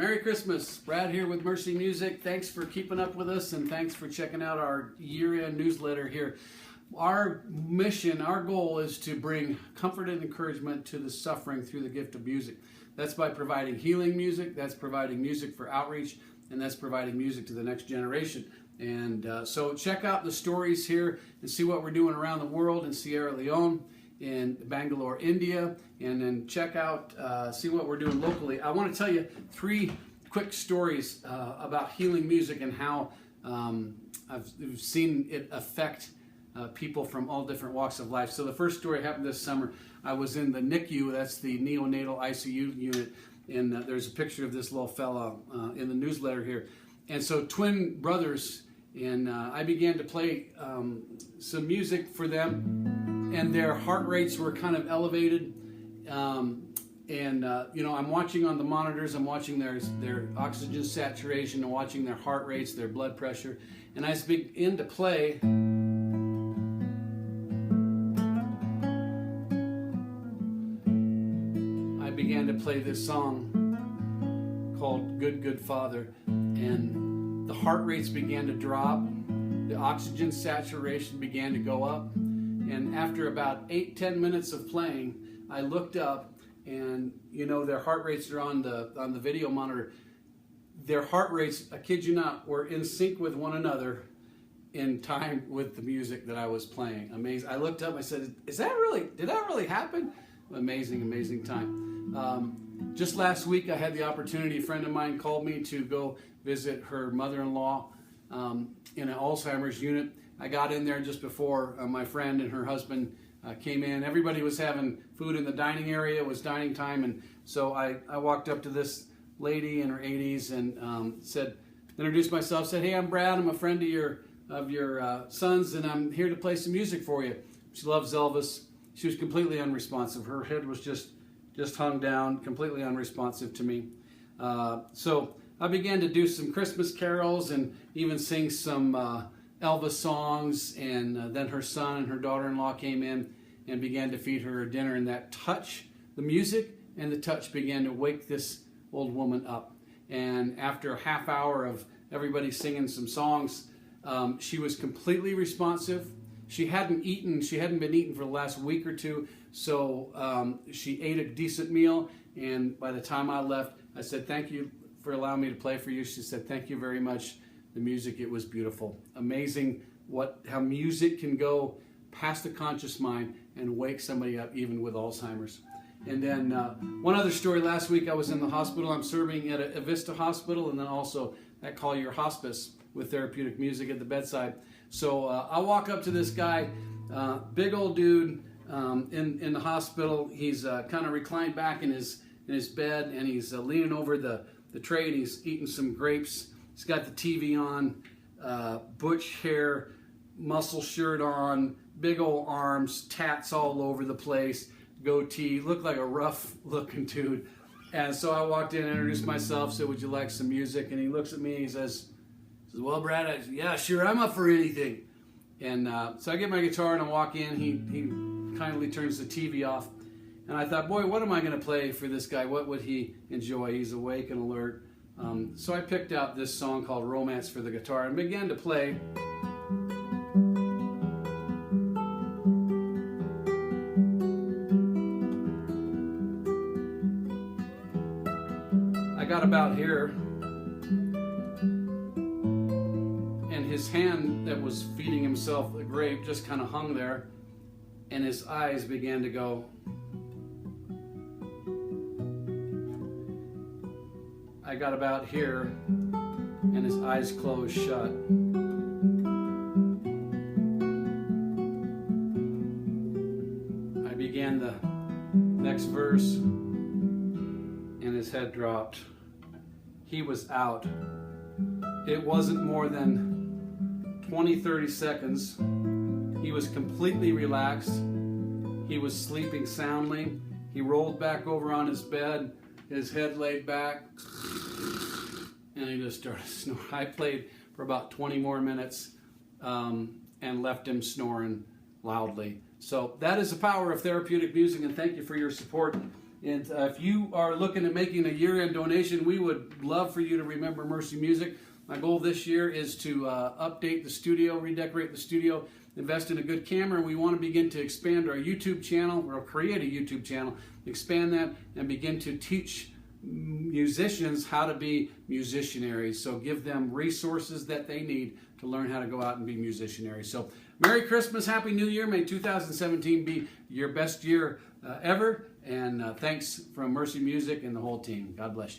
Merry Christmas. Brad here with Mercy Music. Thanks for keeping up with us and thanks for checking out our year-end newsletter here. Our mission, our goal is to bring comfort and encouragement to the suffering through the gift of music. That's by providing healing music, that's providing music for outreach, and that's providing music to the next generation. And so check out the stories here and see what we're doing around the world in Sierra Leone, in Bangalore, India, and then check out, see what we're doing locally. I want to tell you 3 quick stories about healing music and how I've seen it affect people from all different walks of life. So the first story happened this summer. I was in the NICU, that's the neonatal ICU unit, and there's a picture of this little fella in the newsletter here. And so twin brothers, and I began to play some music for them, and their heart rates were kind of elevated. You know, I'm watching on the monitors, I'm watching their oxygen saturation, I'm watching their heart rates, their blood pressure, and I begin to play. I began to play this song called Good, Good Father, and the heart rates began to drop, the oxygen saturation began to go up, and after about 8-10 minutes of playing, I looked up, and you know, their heart rates are on the video monitor. Their heart rates, I kid you not, were in sync with one another in time with the music that I was playing. Amazing. I looked up, I said, did that really happen? Amazing, amazing time. Just last week I had the opportunity, a friend of mine called me to go visit her mother-in-law in an Alzheimer's unit. I got in there just before my friend and her husband came in. Everybody was having food in the dining area. It was dining time, and so I walked up to this lady in her 80s and introduced myself, said, "Hey, I'm Brad. I'm a friend of your son's, and I'm here to play some music for you." She loves Elvis. She was completely unresponsive. Her head was just hung down, completely unresponsive to me. So I began to do some Christmas carols and even sing some Elvis songs, and then her son and her daughter-in-law came in and began to feed her dinner, and that touch, the music and the touch began to wake this old woman up. And after a half hour of everybody singing some songs, she was completely responsive. She hadn't been eating for the last week or two, so she ate a decent meal, and by the time I left, I said, "Thank you for allowing me to play for you." She said, "Thank you very much. The music, it was beautiful." Amazing how music can go past the conscious mind and wake somebody up even with Alzheimer's. And then one other story, last week I was in the hospital. I'm serving at a Vista hospital, and then also at Collier Hospice with therapeutic music at the bedside. So I walk up to this guy, big old dude in the hospital. He's kind of reclined back in his bed, and he's leaning over the tray, and he's eating some grapes. He's got the TV on, butch hair, muscle shirt on, big old arms, tats all over the place, goatee, looked like a rough looking dude. And so I walked in and introduced myself, said, "Would you like some music?" And he looks at me and he says, "Well, Brad, yeah, sure, I'm up for anything." And so I get my guitar and I walk in. He kindly turns the TV off. And I thought, boy, what am I going to play for this guy? What would he enjoy? He's awake and alert. So I picked out this song called Romance for the guitar and began to play. I got about here, and his hand that was feeding himself a grape just kind of hung there, and his eyes began to go. I got about here, and his eyes closed shut. I began the next verse, and his head dropped. He was out. It wasn't more than 20-30 seconds. He was completely relaxed. He was sleeping soundly. He rolled back over on his bed, his head laid back, and he just started snoring. I played for about 20 more minutes and left him snoring loudly. So that is the power of therapeutic music, and thank you for your support. And if you are looking at making a year-end donation, we would love for you to remember Mercy Music. My goal this year is to update the studio, redecorate the studio, invest in a good camera, and we want to begin to expand our YouTube channel, or create a YouTube channel, expand that, and begin to teach musicians how to be musicianaries. So give them resources that they need to learn how to go out and be musicianaries. So Merry Christmas, Happy New Year. May 2017 be your best year ever. And thanks from Mercy Music and the whole team. God bless you.